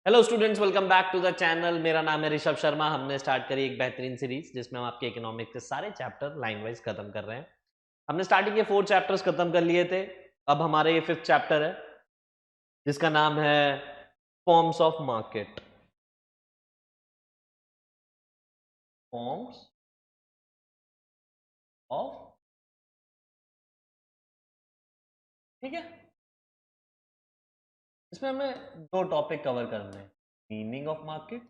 Hello students, welcome back to the channel. मेरा नाम है ऋषभ शर्मा। हमने स्टार्ट करी एक बेहतरीन सीरीज जिसमें हम आपके इकोनॉमिक्स के सारे चैप्टर लाइन वाइज खत्म कर रहे हैं। हमने स्टार्टिंग के 4 चैप्टर्स खत्म कर लिए थे। अब हमारे ये 5th चैप्टर है जिसका नाम है forms of market. Forms of, ठीक है। इसमें हमें 2 टॉपिक कवर करने हैं, मीनिंग ऑफ मार्केट,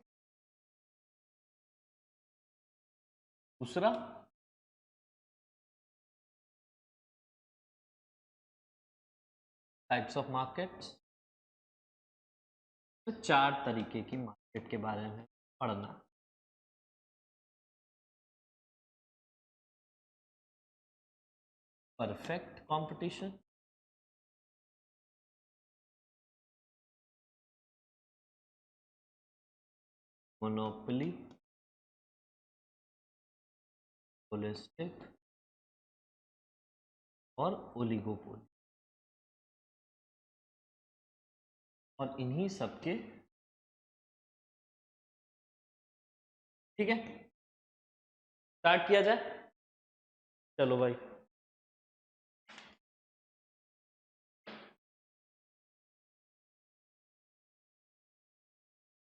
दूसरा टाइप्स ऑफ मार्केट्स। तो 4 तरीके की मार्केट के बारे में पढ़ना। परफेक्ट कंपटीशन, मोनोपोली, होलिस्टिक और ओलिगोपोली। और इन्हीं सबके, ठीक है, स्टार्ट किया जाए। चलो भाई,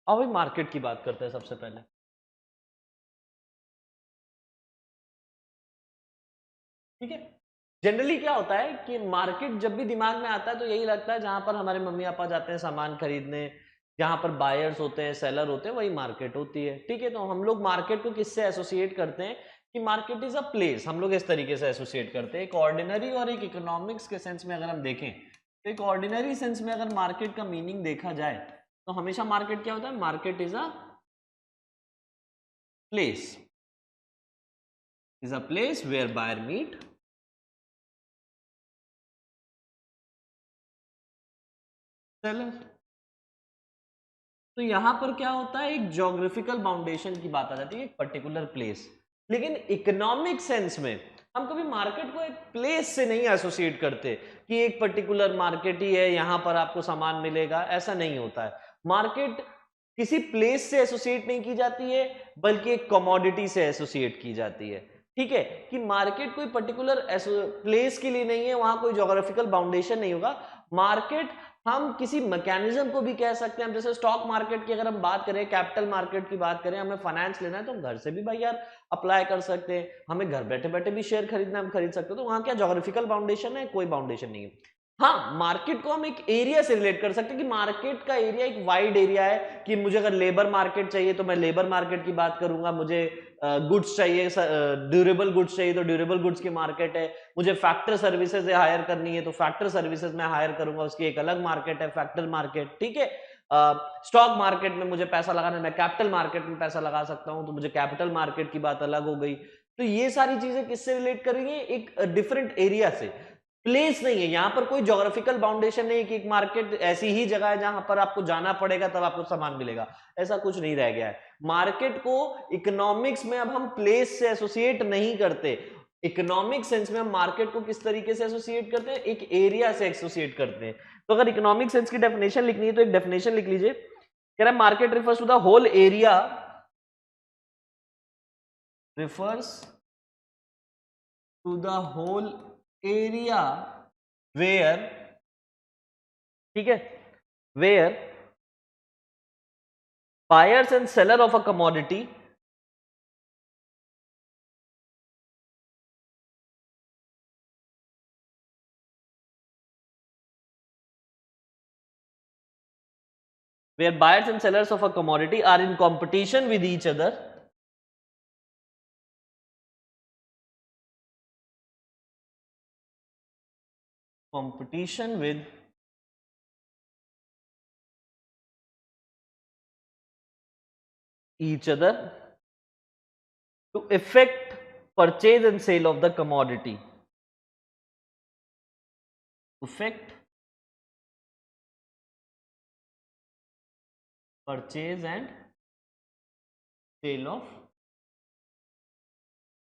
अब भाई मार्केट की बात करते हैं सबसे पहले। ठीक है, जनरली क्या होता है कि मार्केट जब भी दिमाग में आता है तो यही लगता है जहां पर हमारे मम्मी पापा जाते हैं सामान खरीदने, जहां पर बायर्स होते हैं, सेलर होते हैं, वही मार्केट होती है। ठीक है, तो हम लोग मार्केट को किससे एसोसिएट करते हैं कि मार्केट इज अ प्लेस। हम लोग इस तरीके से एसोसिएट करते हैं। एक ऑर्डिनरी और एक इकोनॉमिक्स के सेंस में अगर हम देखें तो एक ऑर्डिनरी सेंस में अगर मार्केट का मीनिंग देखा जाए तो हमेशा मार्केट क्या होता है? Market is a place, is a place where buyer meet seller। तो यहां पर क्या होता है, एक ज्योग्राफिकल बाउंडेशन की बात आ जाती है, एक पर्टिकुलर प्लेस। लेकिन इकोनॉमिक सेंस में हम कभी मार्केट को एक प्लेस से नहीं एसोसिएट करते कि एक पर्टिकुलर मार्केट ही है, यहां पर आपको सामान मिलेगा, ऐसा नहीं होता है। मार्केट किसी प्लेस से एसोसिएट नहीं की जाती है बल्कि एक कमोडिटी से एसोसिएट की जाती है। ठीक है, कि मार्केट कोई पर्टिकुलर प्लेस के लिए नहीं है, वहां कोई ज्योग्राफिकल बाउंडेशन नहीं होगा। मार्केट हम किसी मैकेनिज्म को भी कह सकते हैं। हम जैसे स्टॉक मार्केट की अगर हम बात करें, कैपिटल मार्केट की बात करें, हमें फाइनेंस लेना है तो हम घर से भी भाई यार अप्लाई कर सकते हैं। हमें घर बैठे बैठे भी शेयर खरीदना, हम खरीद सकते हैं। तो वहां क्या ज्योग्राफिकल बाउंडेशन है? कोई बाउंडेशन नहीं है। हाँ, मार्केट को हम एक एरिया से रिलेट कर सकते हैं कि मार्केट का एरिया एक वाइड एरिया है कि मुझे अगर लेबर मार्केट चाहिए तो मैं लेबर मार्केट की बात करूंगा, मुझे गुड्स चाहिए, ड्यूरेबल गुड्स चाहिए तो ड्यूरेबल गुड्स की मार्केट है, मुझे फैक्टर सर्विसेज हायर करनी है तो फैक्टर सर्विसेज में हायर करूंगा, उसकी एक अलग मार्केट है, फैक्टर मार्केट। ठीक है, स्टॉक मार्केट में मुझे पैसा लगाना, मैं कैपिटल मार्केट में पैसा लगा सकता हूं तो मुझे कैपिटल मार्केट की बात अलग हो गई। तो ये सारी चीजें किससे रिलेट करेंगे? एक डिफरेंट एरिया से। प्लेस नहीं है यहां पर, कोई ज्योग्राफिकल बाउंडेशन नहीं कि एक मार्केट ऐसी ही जगह है जहां पर आपको जाना पड़ेगा तब आपको सामान मिलेगा, ऐसा कुछ नहीं रह गया है। मार्केट को इकोनॉमिक्स में अब हम प्लेस से एसोसिएट नहीं करते। इकोनॉमिक सेंस में हम मार्केट को किस तरीके से एसोसिएट करते हैं? एक एरिया से एसोसिएट करते हैं। तो अगर इकोनॉमिक सेंस की डेफिनेशन लिखनी है तो एक डेफिनेशन लिख लीजिए, कह रहा है market refers to the whole area, refers to the whole area where, ठीक है, where buyers and seller of a commodity where buyers and sellers of a commodity are in competition with each other, competition with each other to effect purchase and sale of the commodity, effect purchase and sale of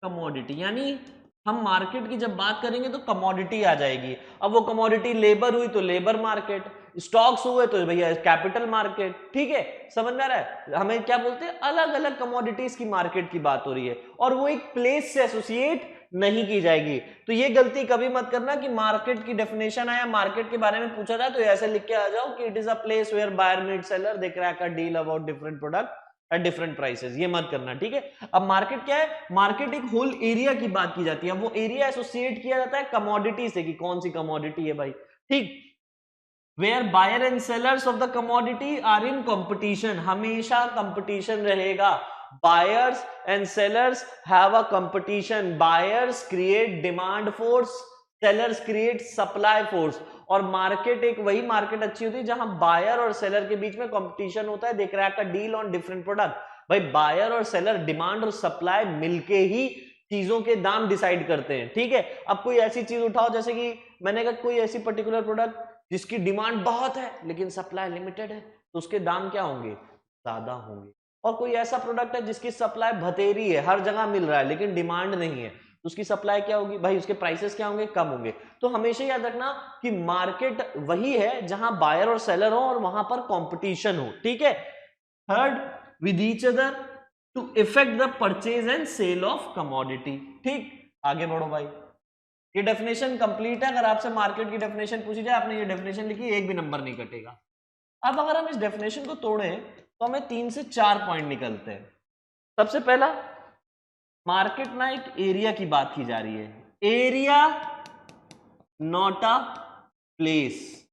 commodity. यानी हम market की जब बात करेंगे तो commodity आ जाएगी। अब वो कमोडिटी लेबर हुई तो लेबर मार्केट, स्टॉक्स हुए तो भैया कैपिटल मार्केट, ठीक है, समझ में आ रहा है। हमें क्या बोलते हैं, अलग अलग कमोडिटीज की मार्केट की बात हो रही है और वो एक प्लेस से एसोसिएट नहीं की जाएगी। तो ये गलती कभी मत करना कि मार्केट की डेफिनेशन आया, मार्केट के बारे में पूछा जाए तो ऐसे लिख के आ जाओ कि it is a place where buyer meet seller, they crack a deal about different product at different prices. ये मत करना, ठीक है। अब मार्केट क्या है, मार्केट एक होल एरिया की बात की जाती है। वो एरिया एसोसिएट किया जाता है कमोडिटी से कि कौन सी कमोडिटी है भाई, ठीक। Where buyer and sellers of the commodity are in competition, हमेशा कंपटीशन रहेगा। Buyers and sellers have a competition, buyers create demand force, sellers create supply force. और मार्केट एक वही मार्केट अच्छी होती है जहां बायर और सेलर के बीच में कंपटीशन होता है, दे crack a deal on different product. भाई बायर और सेलर डिमांड और सप्लाई मिलके ही चीजों के दाम डिसाइड करते हैं, ठीक है। अब कोई ऐसी चीज उठाओ जैसे कि मैंने कहा कोई ऐसी पर्टिकुलर प्रोडक्ट जिसकी डिमांड बहुत है लेकिन सप्लाई लिमिटेड है, तो उसके दाम क्या होंगे, ज्यादा होंगे। और कोई ऐसा प्रोडक्ट है जिसकी सप्लाई भतेरी है, हर जगह मिल रहा है लेकिन डिमांड नहीं है, तो उसकी सप्लाई क्या होगी भाई, उसके प्राइसेस क्या होंगे, कम होंगे। तो हमेशा याद रखना कि मार्केट वही है जहां बायर और सेलर हो और वहां पर कंपटीशन हो, ठीक है। Third, with each other to effect the purchase and sale of commodity, ठीक। आगे बढ़ो भाई, ये डेफिनेशन कंप्लीट है। अगर आपसे मार्केट की डेफिनेशन पूछी जाए, आपने ये डेफिनेशन लिखी, एक भी नंबर नहीं कटेगा। अब अगर हम इस डेफिनेशन को तोड़ें तो हमें 3 से 4 पॉइंट निकलते हैं। सबसे पहला, मार्केट ना एक एरिया की बात की जा रही है, एरिया नॉट अ प्लेस,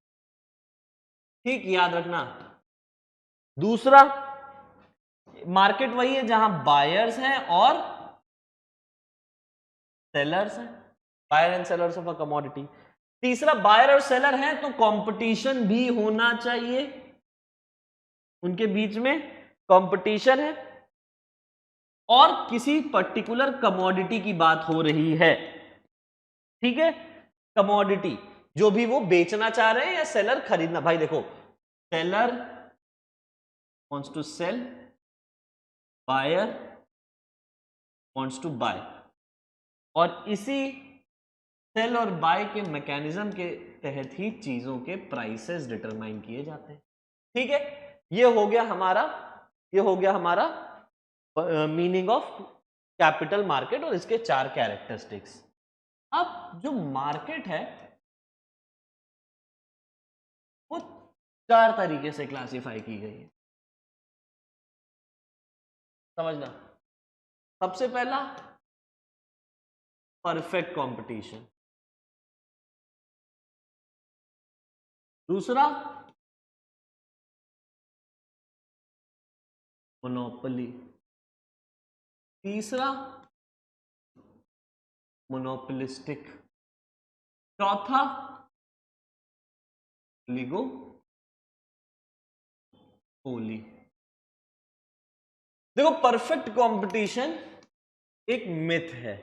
ठीक, याद रखना। दूसरा, मार्केट वही है जहां बायर्स हैं और सेलर्स हैं, buyer and sellers of a commodity. तीसरा, बायर और सेलर हैं तो कंपटीशन भी होना चाहिए, उनके बीच में कंपटीशन है और किसी पर्टिकुलर कमोडिटी की बात हो रही है, ठीक है। कमोडिटी जो भी वो बेचना चाह रहे हैं या सेलर खरीदना। भाई देखो, seller wants to sell, buyer wants to buy, और इसी सेल और बाय के मैकेनिज्म के तहत ही चीजों के प्राइसेस डिटरमाइन किए जाते हैं, ठीक है। ये हो गया हमारा मीनिंग ऑफ कैपिटल मार्केट और इसके 4 कैरेक्टरिस्टिक्स। अब जो मार्केट है वो 4 तरीके से क्लासिफाई की गई है, समझना। सबसे पहला, परफेक्ट कंपटीशन। दूसरा, मोनोपोली। तीसरा, मोनोपोलिस्टिक। चौथा, ओलिगोपोली। देखो, परफेक्ट कंपटीशन एक मिथ है,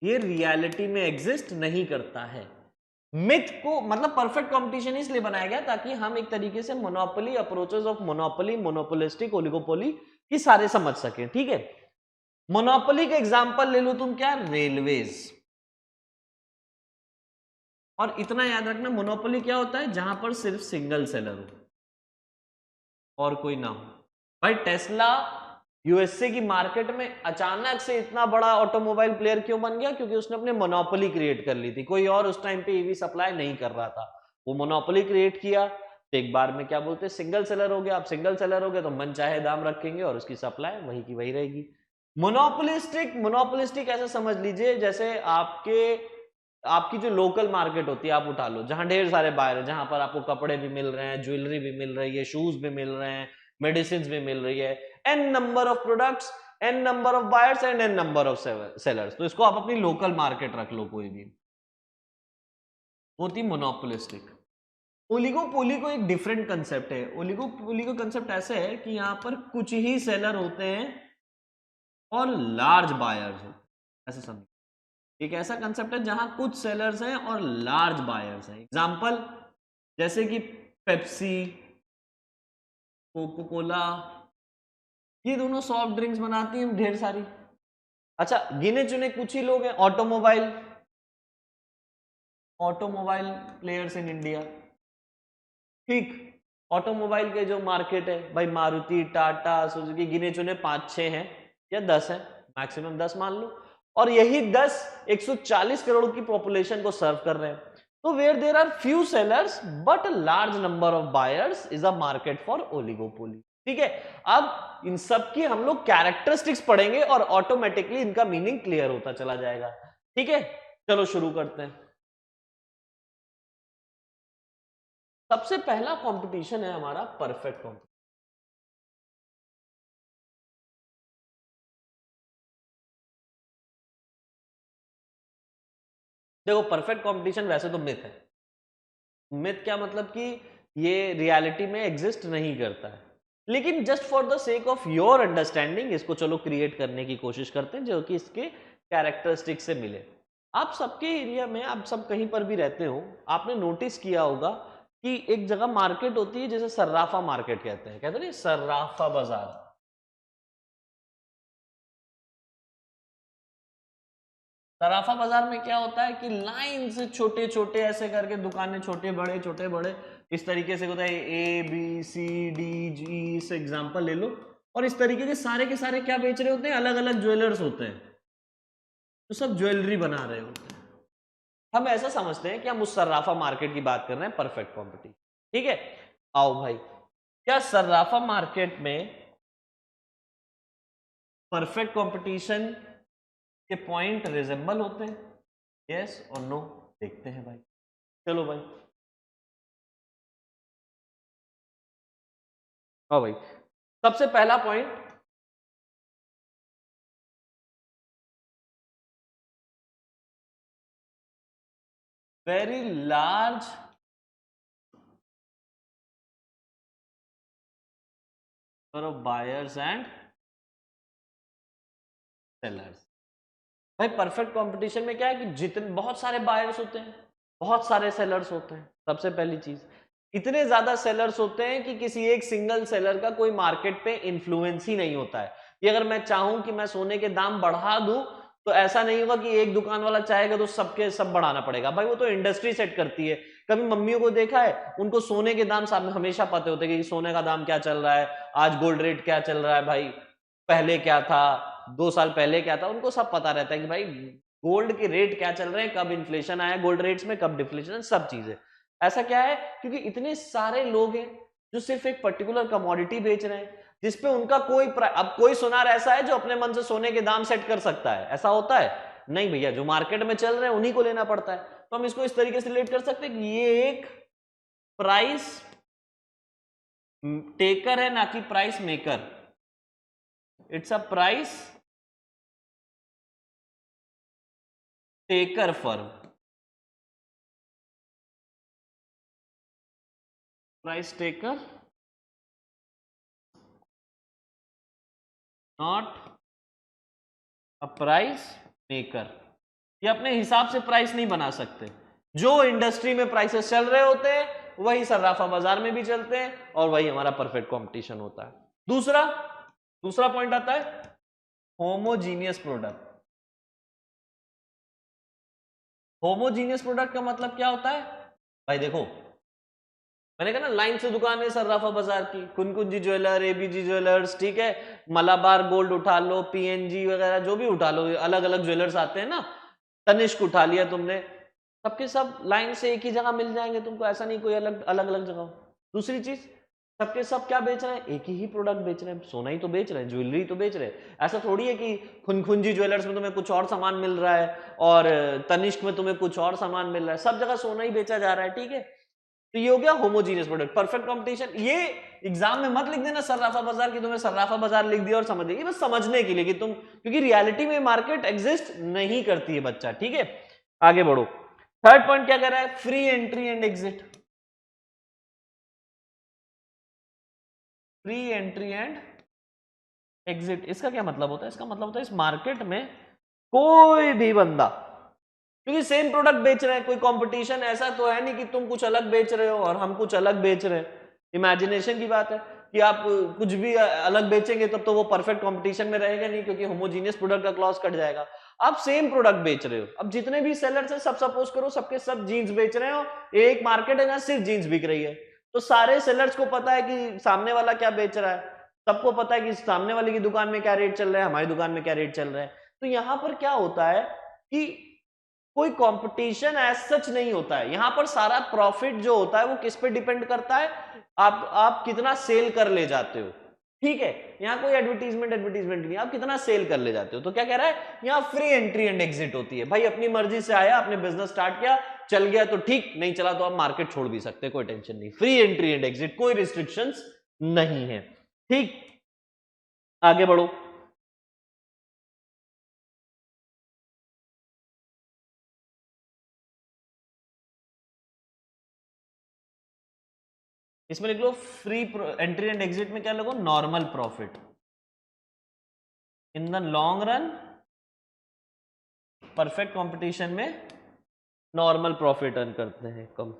ये रियलिटी में एग्जिस्ट नहीं करता है। मिथ को मतलब परफेक्ट कंपटीशन इसलिए बनाया गया ताकि हम एक तरीके से monopoly, approaches of monopoly, monopolistic, oligopoly की सारे समझ सके, ठीक है। मोनोपोली का एग्जांपल ले लो तुम, क्या, रेलवेज। और इतना याद रखना, मोनोपोली क्या होता है, जहां पर सिर्फ सिंगल सेलर हो और कोई ना हो। भाई टेस्ला यूएसए की मार्केट में अचानक से इतना बड़ा ऑटोमोबाइल प्लेयर क्यों बन गया, क्योंकि उसने अपने मोनोपोली क्रिएट कर ली थी। कोई और उस टाइम पे ईवी सप्लाई नहीं कर रहा था, वो मोनोपोली क्रिएट किया तो एक बार में क्या बोलते हैं, सिंगल सेलर हो गया। अब सिंगल सेलर हो गया तो मन चाहे दाम रखेंगे और उसकी सप्लाई वही की वही रहेगी। मोनोपोलिस्टिक ऐसा समझ लीजिए जैसे आपकी जो लोकल मार्केट होती है, आप उठा लो, जहां ढेर सारे बायर हैं, जहां पर आपको कपड़े भी मिल रहे हैं, ज्वेलरी भी मिल रही है, शूज भी मिल रहे हैं, मेडिसिन भी मिल रही है, n number of products, n number of buyers and n number of sellers. तो इसको आप अपनी लोकल मार्केट रख लो, कोई भी होती मोनोपोलिस्टिक। ओलिगोपोली को एक डिफरेंट कंसेप्ट है। ओलिगोपोली का कंसेप्ट ऐसे है कि यहां पर कुछ ही सेलर होते हैं और लार्ज बायर्स हो, ऐसे समझो। एक ऐसा कंसेप्ट है जहां कुछ सेलर्स हैं और लार्ज बायर्स हैं। एग्जांपल जैसे कि पेप्सी, कोको कोला, ये दोनों सॉफ्ट ड्रिंक्स बनाती हैं ढेर सारी। अच्छा, गिने चुने कुछ ही लोग हैं, ऑटोमोबाइल प्लेयर्स इन इंडिया, ठीक। ऑटोमोबाइल के जो मार्केट है भाई, मारुति, टाटा, सुजुकी, गिने चुने 5-6 हैं या 10 हैं, मैक्सिमम 10 मान लो, और यही 10 140 करोड़ की पॉपुलेशन को सर्व कर रहे हैं। तो where there are few sellers but large number of buyers is a market for oligopoly. ठीक है, अब इन सब की हम लोग कैरेक्टरिस्टिक्स पढ़ेंगे और ऑटोमेटिकली इनका मीनिंग क्लियर होता चला जाएगा। ठीक है, चलो शुरू करते हैं। सबसे पहला कंपटीशन है हमारा परफेक्ट कंपटीशन। देखो, परफेक्ट कंपटीशन वैसे तो मिथ है। मिथ क्या मतलब कि ये रियलिटी में एग्जिस्ट नहीं करता है, लेकिन just for the sake of your understanding इसको चलो क्रिएट करने की कोशिश करते हैं जो कि इसके कैरेक्टरिस्टिक से मिले। आप सबके एरिया में, आप सब कहीं पर भी रहते हो, आपने नोटिस किया होगा कि एक जगह मार्केट होती है जिसे सर्राफा मार्केट कहते हैं, कहते हैं सर्राफा बाजार। सराफा बाजार में क्या होता है कि लाइन से छोटे छोटे ऐसे करके दुकानें, छोटे बड़े इस तरीके से होता है, A B C D G से एग्जांपल ले लो, और इस तरीके के सारे क्या बेच रहे होते हैं, अलग अलग ज्वेलर्स होते हैं, तो सब ज्वेलरी बना रहे होते हैं। हम ऐसा समझते हैं कि हम उस सर्राफा मार्केट की बात कर रहे हैं, परफेक्ट कॉम्पिटिशन। ठीक है, आओ भाई, क्या सर्राफा मार्केट में परफेक्ट कंपटीशन के पॉइंट रिजेंबल होते हैं? यस और नो, देखते हैं भाई। चलो भाई, हाँ भाई, सबसे पहला point, very large number of buyers and sellers. भाई परफेक्ट कंपटीशन में क्या है कि जितने बहुत सारे बायर्स होते हैं, बहुत सारे सेलर्स होते हैं। सबसे पहली चीज, इतने ज्यादा सेलर्स होते हैं कि किसी एक सिंगल सेलर का कोई मार्केट पे इन्फ्लुएंस ही नहीं होता है। कि अगर मैं चाहूं कि मैं सोने के दाम बढ़ा दूं, तो ऐसा नहीं होगा कि एक दुकान वाला चाहेगा तो सबके सब बढ़ाना पड़ेगा। भाई वो तो इंडस्ट्री सेट करती है। कभी मम्मियों को देखा है, उनको सोने के दाम हमेशा पता होते हैं कि सोने का दाम क्या चल रहा है, आज गोल्ड रेट क्या चल रहा है, भाई पहले क्या था, 2 साल पहले क्या था, उनको सब पता रहता है कि भाई गोल्ड के रेट क्या चल रहे हैं, कब इन्फ्लेशन आया गोल्ड रेट्स में, कब डिफ्लेशन, सब चीजें। ऐसा क्या है, क्योंकि इतने सारे लोग हैं जो सिर्फ एक पर्टिकुलर कमोडिटी बेच रहे हैं, जिसपे उनका कोई अब कोई सुनार ऐसा है जो अपने मन से सोने के दाम सेट कर सकता है? ऐसा होता है? नहीं भैया, जो मार्केट में चल रहे हैं उन्हीं को लेना पड़ता है। तो हम इसको इस तरीके से रिलेट कर सकते हैं कि ये एक प्राइस टेकर है, ना कि price maker. It's a price taker firm. Price taker, not a price maker. ये अपने हिसाब से प्राइस नहीं बना सकते। जो इंडस्ट्री में प्राइसेस चल रहे होते हैं वही सर्राफा बाजार में भी चलते हैं, और वही हमारा परफेक्ट कंपटीशन होता है। दूसरा पॉइंट आता है होमोजीनियस प्रोडक्ट। होमोजीनियस प्रोडक्ट का मतलब क्या होता है? भाई देखो, मैंने कहा ना, लाइन से दुकान है सर्राफा बाजार की, कुनकुंजी ज्वेलर, एबीजी ज्वेलर्स, ठीक है, मलाबार गोल्ड उठा लो, पीएनजी वगैरह जो भी उठा लो, अलग अलग ज्वेलर्स आते हैं ना, तनिष्क उठा लिया तुमने, सबके सब लाइन से एक ही जगह मिल जाएंगे तुमको, ऐसा नहीं कोई अलग अलग अलग जगह। दूसरी चीज, सबके सब क्या बेच रहे हैं? एक ही प्रोडक्ट बेच रहे हैं, सोना ही तो बेच रहे हैं, ज्वेलरी तो बेच रहे हैं। ऐसा थोड़ी है कि खुनखुंजी ज्वेलर्स में तुम्हें कुछ और सामान मिल रहा है और तनिष्क में तुम्हें कुछ और सामान मिल रहा है, सब जगह सोना ही बेचा जा रहा है। ठीक है, तो ये हो गया होमोजीनियस प्रोडक्ट। परफेक्ट कंपटीशन, ये एग्जाम में मत लिख देना सर्राफा बाजार की, तुम्हें सर्राफा बाजार लिख दिया और समझ लिया, बस समझने के लिए कि तुम, क्योंकि रियलिटी में मार्केट एग्जिस्ट नहीं करती है बच्चा। ठीक है, आगे बढ़ो। थर्ड पॉइंट क्या कह रहा है? Free entry and exit. Free entry and exit, इसका क्या मतलब होता है? इसका मतलब होता है इस मार्केट में कोई भी बंदा, क्योंकि सेम प्रोडक्ट बेच रहे हैं, कोई कंपटीशन ऐसा तो है नहीं कि तुम कुछ अलग बेच रहे हो और हम कुछ अलग बेच रहे हैं। इमेजिनेशन की बात है कि आप कुछ भी अलग बेचेंगे तब तो वो परफेक्ट कंपटीशन में रहेगा नहीं, क्योंकि होमोजीनियस प्रोडक्ट का क्लॉज कट जाएगा। आप सेम प्रोडक्ट बेच रहे हो, अब जितने भी सेलर्स हैं सब सपोज करो सबके सब जीन्स बेच रहे हो, एक मार्केट है जहां सिर्फ जीन्स बिक रही है, तो सारे सेलर्स को पता है कि सामने वाला क्या बेच रहा है, सबको पता है कि सामने वाले की दुकान में क्या रेट चल रहा है, हमारी दुकान में क्या रेट चल रहा है। तो यहां पर क्या होता है कि कोई कंपटीशन एज सच नहीं होता है, यहां पर सारा प्रॉफिट जो होता है वो किस पे डिपेंड करता है, आप कितना सेल कर ले जाते हो। ठीक है, यहां कोई एडवर्टीजमेंट नहीं, आप कितना सेल कर ले जाते हो। तो क्या कह रहा है, यहां फ्री एंट्री एंड एग्जिट होती है। भाई अपनी मर्जी से आया, आपने बिजनेस स्टार्ट किया, चल गया तो ठीक, नहीं चला तो आप मार्केट छोड़ भी सकते, कोई टेंशन नहीं। फ्री एंट्री एंड एग्जिट, कोई रिस्ट्रिक्शंस नहीं है। ठीक, आगे बढ़ो। इसमें लिख लो फ्री एंट्री एंड एग्जिट में क्या लगो, normal profit. In the long run perfect competition में नॉर्मल प्रॉफिट अर्न करते हैं कम।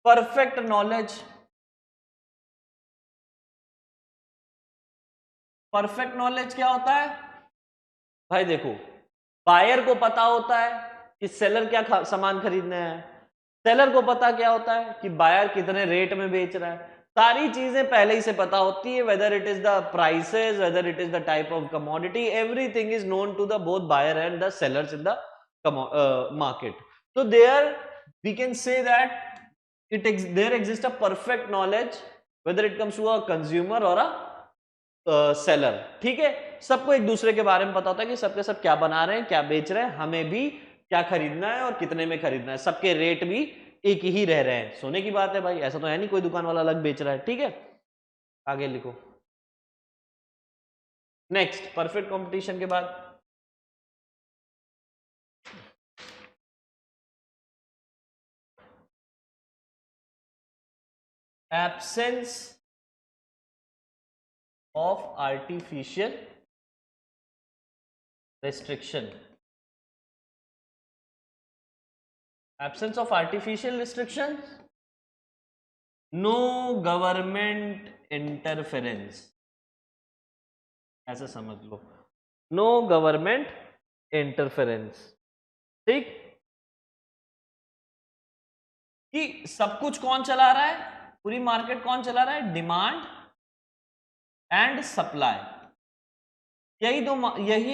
परफेक्ट नॉलेज, परफेक्ट नॉलेज क्या होता है भाई, देखो बायर को पता होता है कि सेलर क्या सामान खरीदना है, सेलर को पता क्या होता है कि बायर कितने रेट में बेच रहा है, सारी चीजें पहले ही से पता होती है, whether it is the prices, whether it is the type of commodity, everything is known to the both buyer and the sellers in the market. तो there we can say that there exists a perfect knowledge whether it comes to a consumer or a seller. ठीक है, सबको एक दूसरे के बारे में पता होता है कि सबके सब क्या बना रहे हैं, क्या बेच रहे हैं, हमें भी क्या खरीदना है और कितने में खरीदना है, सबके रेट भी एक ही रह रहे हैं। सोने की बात है भाई, ऐसा तो है नहीं कोई दुकान वाला अलग बेच रहा है। ठीक है, आगे लिखो। नेक्स्ट, परफेक्ट कंपटीशन के बाद absence of artificial restriction, absence of artificial restrictions, no government interference, ऐसा समझ लो, no government interference। ठीक, कि सब कुछ कौन चला रहा है, पूरी मार्केट कौन चला रहा है, डिमांड एंड सप्लाई, यही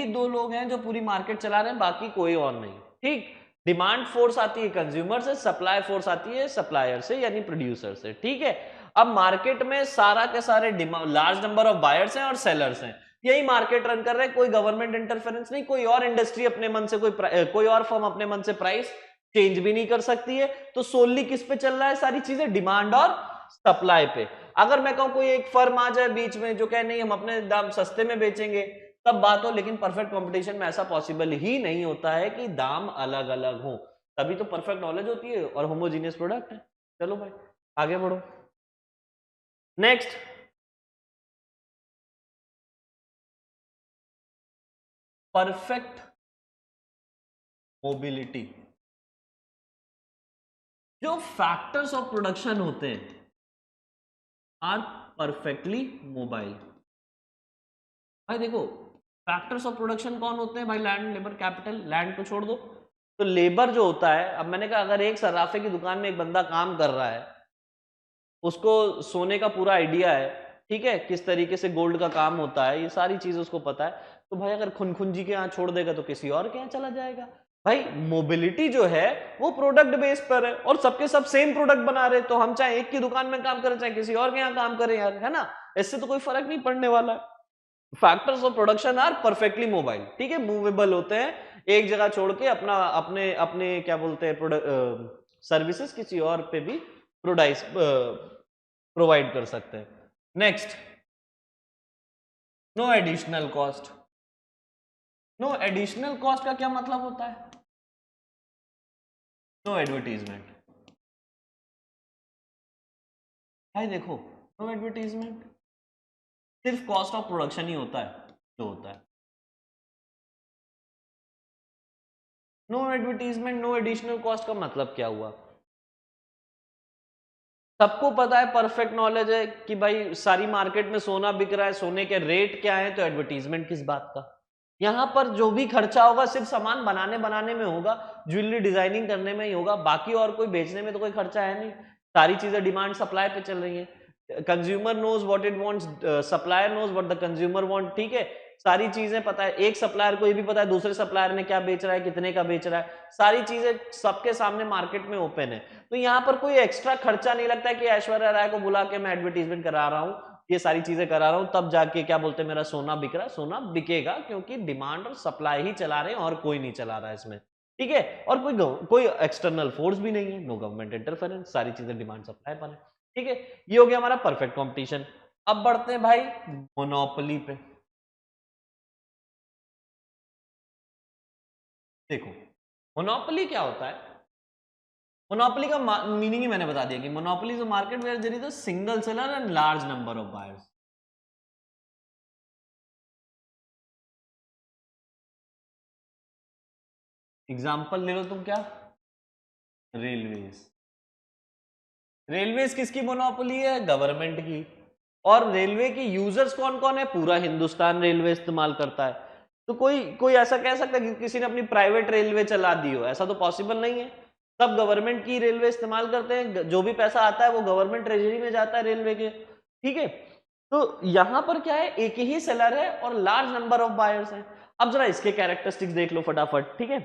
दो लोग हैं जो पूरी मार्केट चला रहे हैं, बाकी कोई और नहीं। ठीक, डिमांड फोर्स आती है कंज्यूमर से, सप्लाई फोर्स आती है सप्लायर से यानी प्रोड्यूसर से। ठीक है, अब मार्केट में सारा के सारे लार्ज नंबर ऑफ बायर्स हैं और सेलर्स हैं, यही मार्केट रन कर रहे हैं, कोई गवर्नमेंट इंटरफेरेंस नहीं, कोई और इंडस्ट्री अपने मन से कोई और फर्म अपने मन से प्राइस चेंज भी नहीं कर सकती है। तो सोनली किस पे चल रहा है सारी चीजें, डिमांड और सप्लाई पे। अगर मैं कहूं कोई एक फर्म आ जाए बीच में जो कहे नहीं हम अपने दाम सस्ते में बेचेंगे, तब बात हो, लेकिन परफेक्ट कंपटीशन में ऐसा पॉसिबल ही नहीं होता है कि दाम अलग अलग हो, तभी तो परफेक्ट नॉलेज होती है और होमोजीनियस प्रोडक्ट है। चलो भाई आगे बढ़ो। Next, perfect mobility. जो फैक्टर्स ऑफ प्रोडक्शन होते हैं आर परफेक्टली मोबाइल। भाई देखो फैक्टर्स ऑफ प्रोडक्शन कौन होते हैं भाई, लैंड, लेबर, कैपिटल। लैंड को छोड़ दो, तो लेबर जो होता है, अब मैंने कहा अगर एक सर्राफे की दुकान में एक बंदा काम कर रहा है, उसको सोने का पूरा आइडिया है, ठीक है, किस तरीके से गोल्ड का काम होता है, ये सारी चीज उसको पता है, तो भाई अगर खुनखुंजी के यहाँ छोड़ देगा तो किसी और के यहाँ चला जाएगा। भाई मोबिलिटी जो है वो प्रोडक्ट बेस पर है और सबके सब सेम प्रोडक्ट बना रहे, तो हम चाहे एक की दुकान में काम करें चाहे किसी और के यहाँ काम करें यार, है ना, इससे तो कोई फर्क नहीं पड़ने वाला है। Factors of production are perfectly mobile. ठीक है, मूवेबल होते हैं, एक जगह छोड़ के अपना अपने अपने क्या बोलते हैं सर्विसेज किसी और पे भी प्रोवाइड कर सकते हैं। Next, no additional cost. No additional cost का क्या मतलब होता है, नो एडवर्टीजमेंट। भाई देखो नो एडवर्टीजमेंट सिर्फ कॉस्ट ऑफ प्रोडक्शन ही होता है जो होता है, no advertisement no additional cost का मतलब क्या हुआ, सबको पता है, परफेक्ट नॉलेज है कि भाई सारी मार्केट में सोना बिक रहा है, सोने के रेट क्या है, तो एडवर्टीजमेंट किस बात का। यहां पर जो भी खर्चा होगा सिर्फ सामान बनाने में होगा, ज्वेलरी डिजाइनिंग करने में ही होगा, बाकी और कोई बेचने में तो कोई खर्चा है नहीं। सारी चीजें डिमांड सप्लाई पे चल रही है। Consumer knows what it wants, supplier knows what the consumer want, ठीक है। सारी चीजें पता है, एक सप्लायर को ये भी पता है दूसरे सप्लायर ने क्या बेच रहा है, कितने का बेच रहा है, सारी चीजें सबके सामने मार्केट में ओपन है। तो यहाँ पर कोई एक्स्ट्रा खर्चा नहीं लगता है कि ऐश्वर्या राय को बुला के मैं एडवर्टीजमेंट करा रहा हूँ, ये सारी चीजें करा रहा हूँ, तब जाके क्या बोलते हैं मेरा सोना बिक रहा है। सोना बिकेगा क्योंकि डिमांड और सप्लाई ही चला रहे हैं और कोई नहीं चला रहा है इसमें, ठीक है। और कोई एक्सटर्नल फोर्स भी नहीं है, नो गवर्नमेंट इंटरफेरेंस, सारी चीजें डिमांड सप्लाई पर है, ठीक है। ये हो गया हमारा परफेक्ट कंपटीशन। अब बढ़ते हैं भाई मोनोपोली पे। देखो मोनोपोली क्या होता है, मोनोपोली का मीनिंग ही मैंने बता दिया कि monopoly is a market where there is a single seller and large number of buyers. Example ले लो तुम, क्या, रेलवेज। रेलवेज किसकी मोनोपोली है, गवर्नमेंट की। और रेलवे की यूजर्स कौन कौन है, पूरा हिंदुस्तान रेलवे इस्तेमाल करता है। तो कोई कोई ऐसा कह सकता है कि किसी ने अपनी प्राइवेट रेलवे चला दी हो, ऐसा तो पॉसिबल नहीं है। सब गवर्नमेंट की रेलवे इस्तेमाल करते हैं, जो भी पैसा आता है वो गवर्नमेंट ट्रेजरी में जाता है रेलवे के, ठीक है। तो यहां पर क्या है, एक ही सेलर है और लार्ज नंबर ऑफ बायर्स हैं। अब जरा इसके कैरेक्टरिस्टिक्स देख लो फटाफट, ठीक है।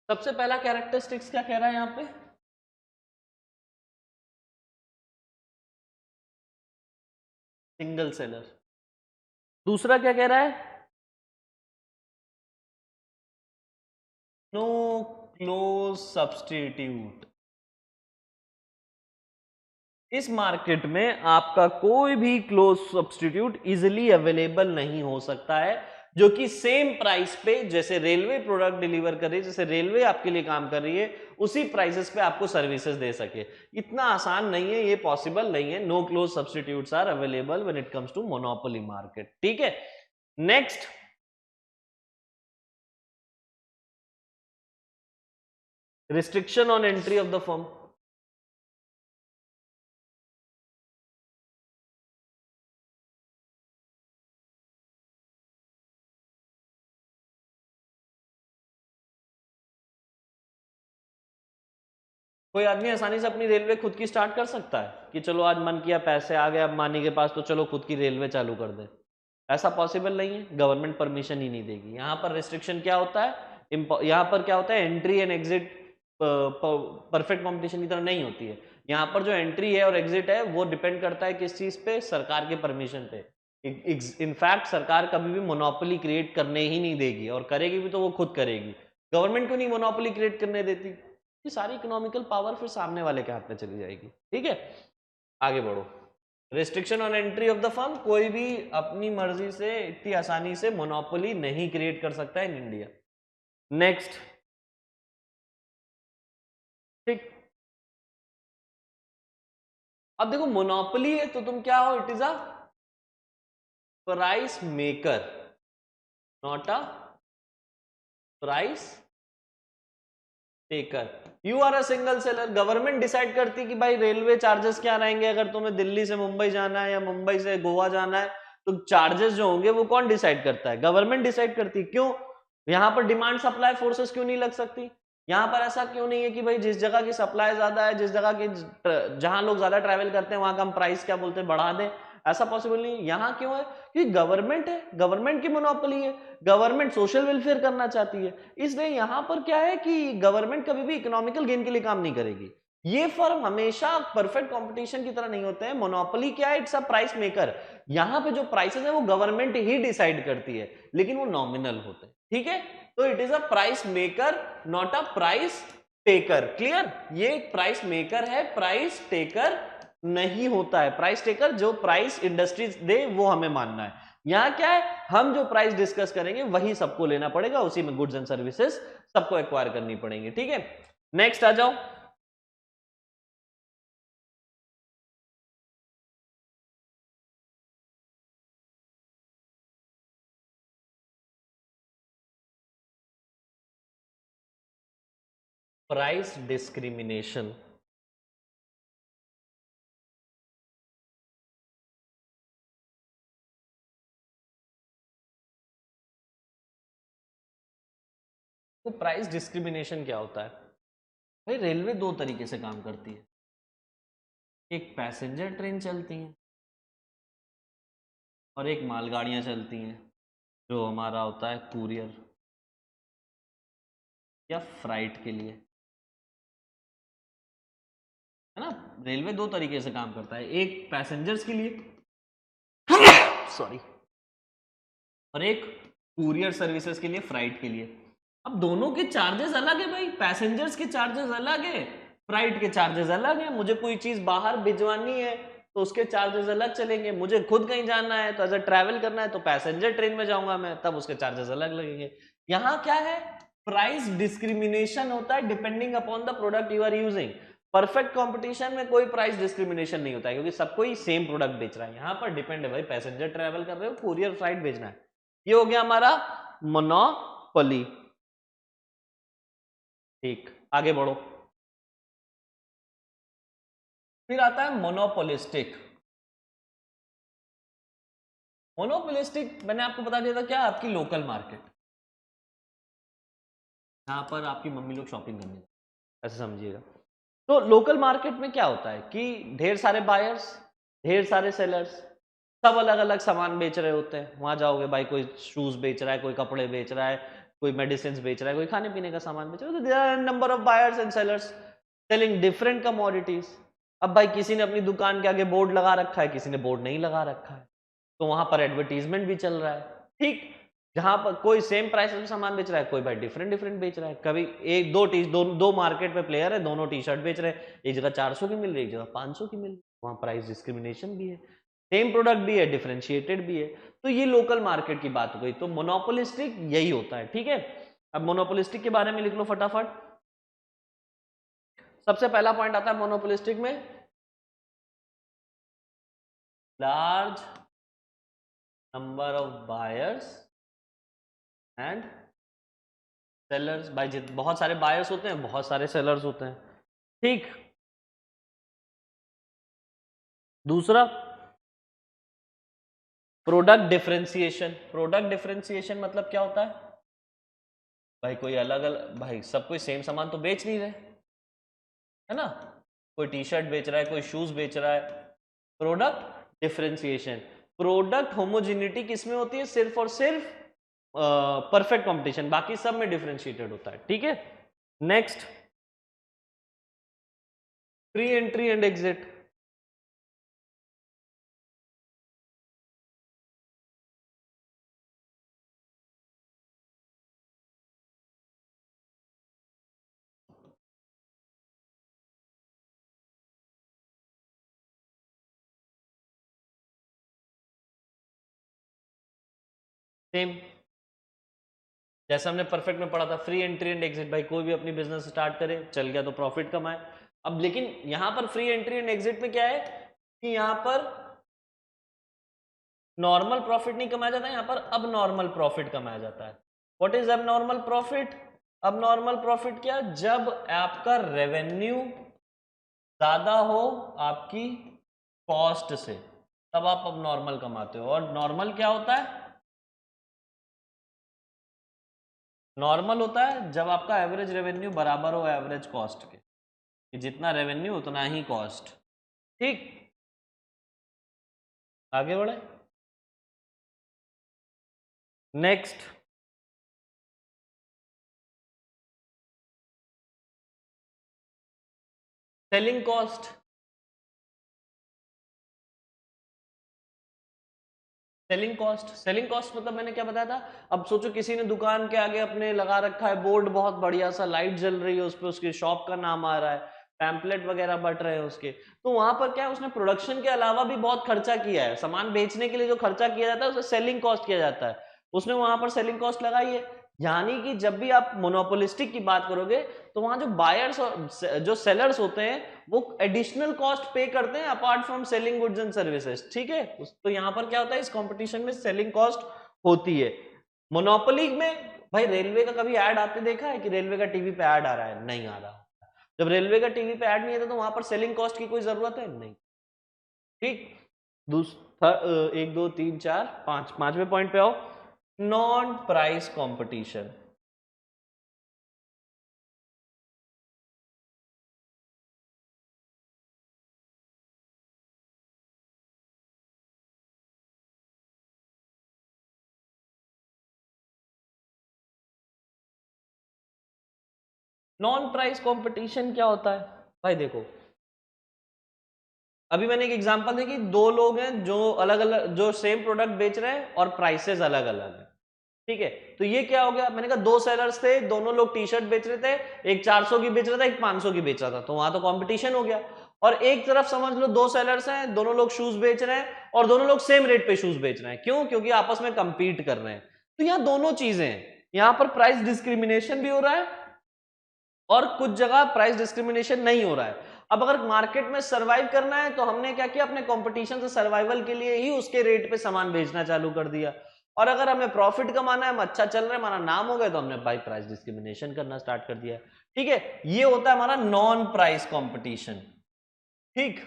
सबसे पहला कैरेक्टरिस्टिक्स क्या कह रहा है यहां पे, सिंगल सेलर। दूसरा क्या कह रहा है, नो क्लोज सब्सटीट्यूट। इस मार्केट में आपका कोई भी क्लोज सब्सटीट्यूट इजिली अवेलेबल नहीं हो सकता है, जो कि सेम प्राइस पे, जैसे रेलवे प्रोडक्ट डिलीवर कर रही है, जैसे रेलवे आपके लिए काम कर रही है, उसी प्राइसेस पे आपको सर्विसेज दे सके। इतना आसान नहीं है, ये पॉसिबल नहीं है। No close substitutes are available when it comes to monopoly market, ठीक है। Next, restriction on entry of the firm. कोई आदमी आसानी से अपनी रेलवे खुद की स्टार्ट कर सकता है कि चलो आज मन किया, पैसे आ गए अंबानी के पास, तो चलो खुद की रेलवे चालू कर दे। ऐसा पॉसिबल नहीं है, गवर्नमेंट परमिशन ही नहीं देगी। यहाँ पर रिस्ट्रिक्शन क्या होता है, यहाँ पर क्या होता है, entry and exit perfect competition की तरह नहीं होती है। यहाँ पर जो एंट्री है और एग्जिट है वो डिपेंड करता है किस चीज पे, सरकार के परमिशन पे। इनफैक्ट सरकार कभी भी मोनोपोली क्रिएट करने ही नहीं देगी, और करेगी भी तो वो खुद करेगी। गवर्नमेंट क्यों नहीं मोनोपोली क्रिएट करने देती, ये सारी इकोनॉमिकल पावर फिर सामने वाले के हाथ में चली जाएगी, ठीक है। आगे बढ़ो। Restriction on entry of the firm, कोई भी अपनी मर्जी से इतनी आसानी से मोनोपोली नहीं क्रिएट कर सकता इन इंडिया। नेक्स्ट, ठीक। अब देखो मोनोपोली है तो तुम क्या हो, it is a price maker, not a price taker. You are a single seller. Government decide करती कि भाई रेलवे चार्जेस क्या रहेंगे, अगर तुम्हें दिल्ली से मुंबई जाना है या मुंबई से गोवा जाना है, तो चार्जेस जो होंगे वो कौन डिसाइड करता है, गवर्नमेंट डिसाइड करती है। क्यों, यहां पर डिमांड सप्लाई फोर्सेस क्यों नहीं लग सकती, यहां पर ऐसा क्यों नहीं है कि भाई जिस जगह की सप्लाई ज्यादा है, जिस जगह की, जहां लोग ज्यादा ट्रैवल करते हैं वहां का हम प्राइस क्या बोलते हैं बढ़ा दें। ऐसा पॉसिबल नहीं। यहां क्यों है, क्योंकि गवर्नमेंट है, गवर्नमेंट की मोनोपोली है, गवर्नमेंट सोशल वेलफेयर करना चाहती है। इसलिए यहां पर क्या है कि गवर्नमेंट कभी भी इकोनॉमिकल गेन के लिए काम नहीं करेगी। ये फर्म हमेशा परफेक्ट कंपटीशन की तरह नहीं होते हैं। मोनोपोली क्या है, इट्स अ प्राइस मेकर। यहां पे जो प्राइसेस है वो गवर्नमेंट ही डिसाइड करती है, लेकिन वो नॉमिनल होते हैं, ठीक है। तो it is a price maker, not a price taker. Clear, ये प्राइस मेकर है, प्राइस टेकर नहीं होता है। प्राइस टेकर जो प्राइस इंडस्ट्रीज दे वो हमें मानना है। यहां क्या है, हम जो प्राइस डिस्कस करेंगे वही सबको लेना पड़ेगा, उसी में गुड्स एंड सर्विसेज सबको एक्वायर करनी पड़ेंगी, ठीक है। नेक्स्ट आ जाओ। Price discrimination. तो प्राइस डिस्क्रिमिनेशन क्या होता है? भाई रेलवे दो तरीके से काम करती है, एक पैसेंजर ट्रेन चलती हैं और एक मालगाड़ियां चलती हैं, जो हमारा होता है कुरियर या फ्राइट के लिए, है ना। रेलवे दो तरीके से काम करता है, एक पैसेंजर्स के लिए सॉरी, और एक कुरियर सर्विसेज के लिए, फ्राइट के लिए। अब दोनों के चार्जेस अलग है भाई, पैसेंजर्स के चार्जेस अलग है, फ्राइट के चार्जेस अलग है। मुझे कोई चीज बाहर भिजवानी है तो उसके चार्जेस अलग चलेंगे, मुझे खुद कहीं जाना है तो अगर ट्रैवल करना है तो पैसेंजर ट्रेन में जाऊंगा मैं, तब उसके चार्जेस अलग लगेंगे। यहाँ क्या है, प्राइस डिस्क्रिमिनेशन होता है depending upon the product you are using. Perfect competition में कोई प्राइस डिस्क्रिमिनेशन नहीं होता है, क्योंकि सबको ही सेम प्रोडक्ट बेच रहा है। यहाँ पर डिपेंड है भाई, पैसेंजर ट्रैवल कर रहे हो, कुरियर फ्लाइट भेजना है। ये हो गया हमारा मोनोपोली। ठीक, आगे बढ़ो। फिर आता है मोनोपोलिस्टिक। मोनोपोलिस्टिक मैंने आपको बता दिया था क्या, आपकी लोकल मार्केट, यहाँ पर आपकी मम्मी लोग शॉपिंग करने, ऐसे समझिएगा। तो लोकल मार्केट में क्या होता है कि ढेर सारे बायर्स, ढेर सारे सेलर्स, सब अलग अलग सामान बेच रहे होते हैं। वहां जाओगे भाई, कोई शूज बेच रहा है, कोई कपड़े बेच रहा है, कोई मेडिसिन बेच रहा है, कोई खाने पीने का सामान बेच रहा है। तो there are number of buyers and sellers selling different commodities. अब भाई किसी ने अपनी दुकान के आगे बोर्ड लगा रखा है, किसी ने बोर्ड नहीं लगा रखा है, तो वहां पर एडवर्टीजमेंट भी चल रहा है। ठीक, जहां पर कोई सेम प्राइस में सामान बेच रहा है, कोई भाई डिफरेंट डिफरेंट बेच रहा है। कभी एक दो मार्केट में प्लेयर है, दोनों टी शर्ट बेच रहे हैं, एक जगह 400 की मिल रही है, एक जगह 500 की मिल रही है, वहां प्राइस डिस्क्रिमिनेशन भी है, सेम प्रोडक्ट भी है, डिफरेंशिएटेड भी है। तो ये लोकल मार्केट की बात हो गई। तो मोनोपोलिस्टिक यही होता है, ठीक है। अब मोनोपोलिस्टिक के बारे में लिख लो फटाफट। सबसे पहला पॉइंट आता है मोनोपोलिस्टिक में, large number of buyers and sellers. भाई बहुत सारे बायर्स होते हैं, बहुत सारे सेलर्स होते हैं, ठीक। दूसरा, प्रोडक्ट डिफरेंशिएशन। प्रोडक्ट डिफरेंशिएशन मतलब क्या होता है भाई, कोई अलग अलग, भाई सब कोई सेम सामान तो बेच नहीं रहे, है ना। कोई टी शर्ट बेच रहा है, कोई शूज बेच रहा है। Product differentiation. प्रोडक्ट होमोजेनिटी किसमें होती है, सिर्फ और सिर्फ परफेक्ट कंपटीशन, बाकी सब में डिफरेंशिएटेड होता है, ठीक है। Next, free entry and exit. Same जैसे हमने परफेक्ट में पढ़ा था, फ्री एंट्री एंड एग्जिट। भाई कोई भी अपनी बिजनेस स्टार्ट करे, चल गया तो प्रॉफिट कमाए। अब लेकिन यहां पर फ्री एंट्री एंड एग्जिट में क्या है कि यहां पर नॉर्मल प्रॉफिट नहीं कमाया जाता है, यहां पर अब नॉर्मल प्रॉफिट कमाया जाता है। व्हाट इज अब नॉर्मल प्रॉफिट? अब नॉर्मल प्रॉफिट क्या, जब आपका रेवेन्यू ज्यादा हो आपकी कॉस्ट से, तब आप अब नॉर्मल कमाते हो। और नॉर्मल क्या होता है, नॉर्मल होता है जब आपका एवरेज रेवेन्यू बराबर हो एवरेज कॉस्ट के, कि जितना रेवेन्यू उतना ही कॉस्ट, ठीक। आगे बढ़े। Next, selling cost. Selling cost मतलब मैंने क्या बताया था, अब सोचो किसी ने दुकान के आगे अपने लगा रखा है बोर्ड, बहुत बढ़िया सा, लाइट जल रही है उस पर, उसकी शॉप का नाम आ रहा है, पैम्पलेट वगैरह बट रहे हैं उसके। तो वहां पर क्या है, उसने प्रोडक्शन के अलावा भी बहुत खर्चा किया है, सामान बेचने के लिए जो खर्चा किया जाता है उसे सेलिंग कॉस्ट किया जाता है, उसने वहां पर सेलिंग कॉस्ट लगाई है। यानी कि जब भी आप मोनोपोलिस्टिक की बात करोगे तो वहां जो बायर्स और जो सेलर्स होते हैं वो एडिशनल कॉस्ट पे करते हैं apart from selling goods and services, ठीक है। तो यहां पर क्या होता है, इस कंपटीशन में सेलिंग कॉस्ट होती है। मोनोपोली में भाई रेलवे का कभी ऐड आते देखा है कि रेलवे का टीवी पे ऐड आ रहा है? नहीं आ रहा। जब रेलवे का टीवी पे ऐड नहीं आता तो वहां पर सेलिंग कॉस्ट की कोई जरूरत है नहीं, ठीक। दूसरा, एक दो तीन चार पांच, पांचवें पॉइंट पे आओ, non price competition. Non price competition क्या होता है भाई? देखो, अभी मैंने एक एग्जांपल दी कि दो लोग हैं जो अलग अलग, जो सेम प्रोडक्ट बेच रहे हैं और प्राइसेस अलग अलग है, ठीक है? तो ये क्या हो गया, मैंने कहा दो सेलर्स थे, दोनों लोग टी शर्ट बेच रहे थे, एक 400 की बेच रहा था, एक 500 की बेच रहा था, तो वहां तो कंपटीशन हो गया। और एक तरफ समझ लो दो सेलर्स हैं, दोनों लोग शूज बेच रहे हैं और दोनों लोग सेम रेट पे शूज बेच रहे हैं। क्यों? क्योंकि आपस में कंपीट कर रहे हैं। तो यहाँ दोनों चीजें हैं, यहाँ पर प्राइस डिस्क्रिमिनेशन भी हो रहा है और कुछ जगह प्राइस डिस्क्रिमिनेशन नहीं हो रहा है। अब अगर मार्केट में सरवाइव करना है तो हमने क्या किया, अपने कंपटीशन से सर्वाइवल के लिए ही उसके रेट पे सामान बेचना चालू कर दिया। और अगर हमें प्रॉफिट कमाना है, हम अच्छा चल रहे हैं, हमारा नाम हो गया, तो हमने भाई प्राइस डिस्क्रिमिनेशन करना स्टार्ट कर दिया। ठीक है, ये होता है हमारा नॉन प्राइस कंपटीशन। ठीक,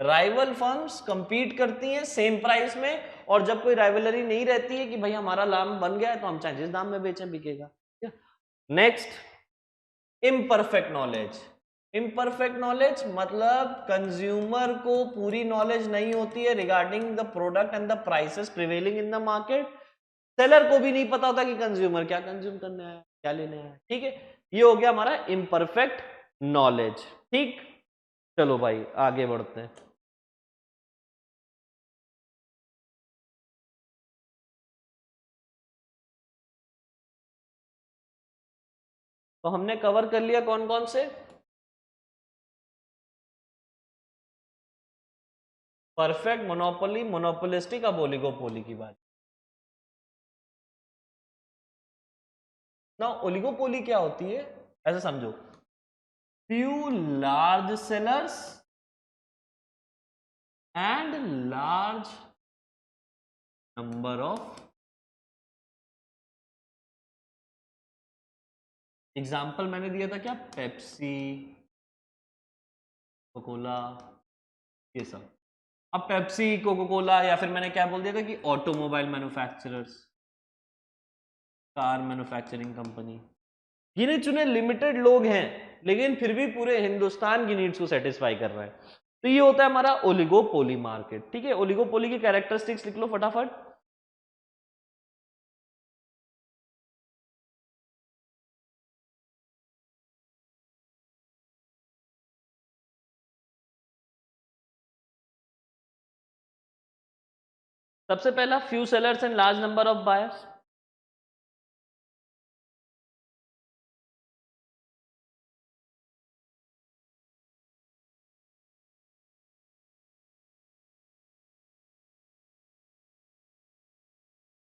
राइवल फर्म्स कंपीट करती हैं सेम प्राइस में, और जब कोई राइवलरी नहीं रहती है कि भाई हमारा नाम बन गया है तो हम चाहे जिस दाम में बेचें बिकेगा। Next, imperfect knowledge. Imperfect knowledge मतलब कंज्यूमर को पूरी नॉलेज नहीं होती है regarding the product and the prices prevailing in the market. Seller को भी नहीं पता होता कि कंज्यूमर क्या कंज्यूम करने आया, क्या लेने आया। ठीक है, ये हो गया हमारा इम्परफेक्ट नॉलेज। ठीक, चलो भाई आगे बढ़ते हैं। तो हमने कवर कर लिया कौन कौन से? परफेक्ट, मोनोपोली, मोनोपोलिस्टिक, अब ओलिगोपोली की बात। ना ओलिगोपोली क्या होती है, ऐसे समझो, few large sellers and large number of, example मैंने दिया था क्या, पेप्सी, कोकोला, ये सब। अब पेप्सी, कोको कोला, या फिर मैंने क्या बोल दिया था कि automobile manufacturers, car manufacturing company, गिने चुने लिमिटेड लोग हैं, लेकिन फिर भी पूरे हिंदुस्तान की नीड्स को सेटिस्फाई कर रहे हैं। तो ये होता है हमारा ओलिगोपोली मार्केट। ठीक है, ओलिगोपोली की कैरेक्टरिस्टिक्स लिख लो फटाफट। सबसे पहला, few sellers and large number of buyers.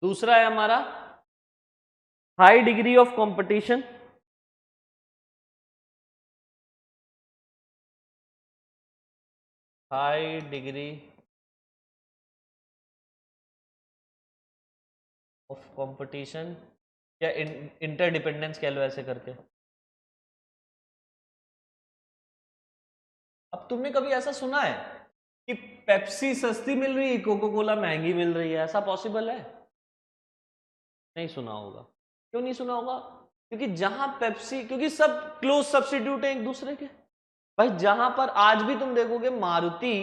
दूसरा है हमारा high degree of competition. High degree of competition या इंटरडिपेंडेंस कह लो ऐसे करके। अब तुमने कभी ऐसा सुना है कि पेप्सी सस्ती मिल रही है, कोको कोला महंगी मिल रही है? ऐसा पॉसिबल है? नहीं सुना होगा। क्यों नहीं सुना होगा? क्योंकि जहां पेप्सी, क्योंकि सब क्लोज सब्स्टिट्यूट है एक दूसरे के। भाई जहां पर आज भी तुम देखोगे मारुति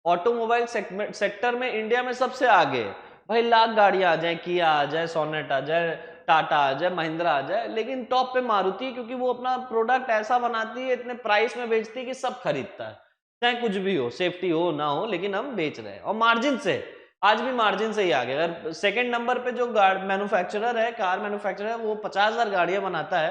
ऑटोमोबाइल सेक्टर में इंडिया में सबसे आगे है। भाई लाख गाड़ियां आ जाए, किया आ जाए, सोनेट आ जाए, टाटा आ जाए, महिंद्रा आ जाए, लेकिन टॉप पे मारुति, क्योंकि वो अपना प्रोडक्ट ऐसा बनाती है, इतने प्राइस में बेचती है कि सब खरीदता है, चाहे कुछ भी हो, सेफ्टी हो ना हो, लेकिन हम बेच रहे हैं और मार्जिन से। आज भी मार्जिन से ही आगे। अगर सेकंड नंबर पे जो मैन्युफैक्चरर है, कार मैन्युफैक्चरर है, वो 50,000 गाड़ियां बनाता है,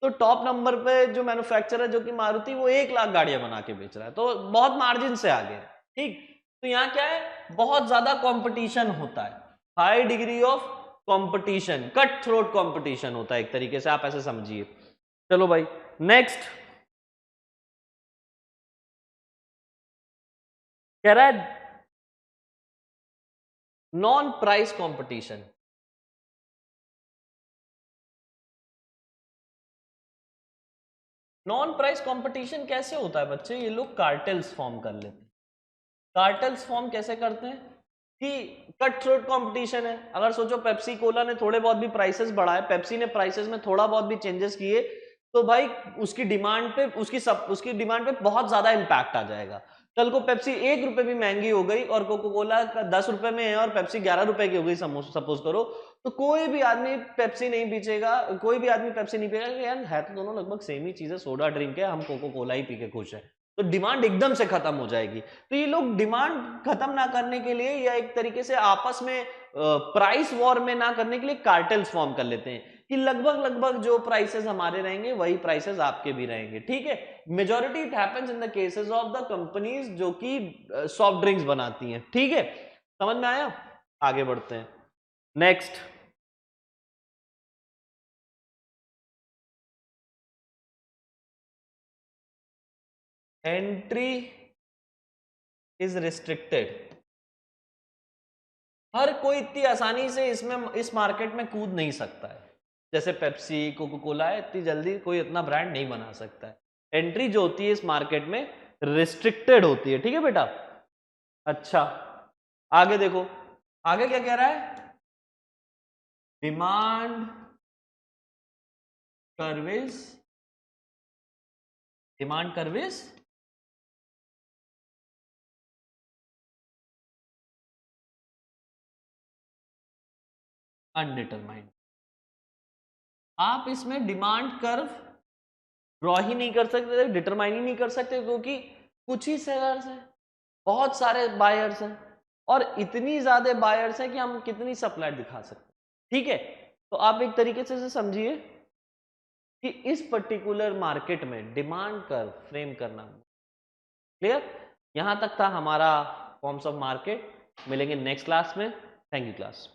तो टॉप नंबर पे जो मैन्युफैक्चरर है जो कि मारुति, वो 1 लाख गाड़ियां बना के बेच रहा है, तो बहुत मार्जिन से आगे है। ठीक, तो यहाँ क्या है, बहुत ज्यादा कंपटीशन होता है, high degree of competition, cut throat competition होता है एक तरीके से, आप ऐसे समझिए। चलो भाई नेक्स्ट, कह रहा है non price competition. Non price competition कैसे होता है बच्चे? ये लोग कार्टेल्स फॉर्म कर लेते हैं। कार्टेल्स फॉर्म कैसे करते हैं कि कट थ्रोट कंपटीशन है। अगर सोचो पेप्सी कोला ने थोड़े बहुत भी प्राइसेस बढ़ाए, पेप्सी ने प्राइसेस में थोड़ा बहुत भी चेंजेस किए, तो भाई उसकी डिमांड पे उसकी डिमांड पे बहुत ज्यादा इम्पैक्ट आ जाएगा। कल को पेप्सी 1 रुपए भी महंगी हो गई और कोको कोला 10 रुपए में है और पेप्सी 11 रुपए की हो गई, सपोज करो, तो कोई भी आदमी पेप्सी नहीं पीछेगा, कोई भी आदमी पेप्सी नहीं पिएगा, यार है तो दोनों लगभग सेम ही चीज है, सोडा ड्रिंक है, हम कोको कोला ही पी के खुश है। तो डिमांड एकदम से खत्म हो जाएगी। तो ये लोग डिमांड खत्म ना करने के लिए या एक तरीके से आपस में प्राइस वॉर में ना करने के लिए कार्टेल्स फॉर्म कर लेते हैं कि लगभग लगभग जो प्राइसेस हमारे रहेंगे वही प्राइसेस आपके भी रहेंगे, ठीक है। Majority it happens in the cases of the companies जो कि सॉफ्ट ड्रिंक्स बनाती हैं, ठीक है। समझ में आया? आगे बढ़ते हैं। Next, entry is restricted. हर कोई इतनी आसानी से इस मार्केट में कूद नहीं सकता है। जैसे पेप्सी, कोको कोला है, इतनी जल्दी कोई इतना ब्रांड नहीं बना सकता है। एंट्री जो होती है इस मार्केट में रिस्ट्रिक्टेड होती है, ठीक है बेटा। अच्छा, आगे देखो, आगे क्या कह रहा है? Demand curves, demand curves undetermined. आप इसमें डिमांड कर्व ड्रॉ ही नहीं कर सकते, डिटरमाइन ही नहीं कर सकते, क्योंकि कुछ ही सेलर्स हैं, बहुत सारे बायर्स हैं, और इतनी ज्यादा बायर्स हैं कि हम कितनी सप्लाई दिखा सकते हैं, ठीक है। तो आप एक तरीके से समझिए कि इस पर्टिकुलर मार्केट में डिमांड कर्व फ्रेम करना। क्लियर? यहां तक था हमारा फॉर्म्स ऑफ मार्केट। मिलेंगे नेक्स्ट क्लास में। Thank you class.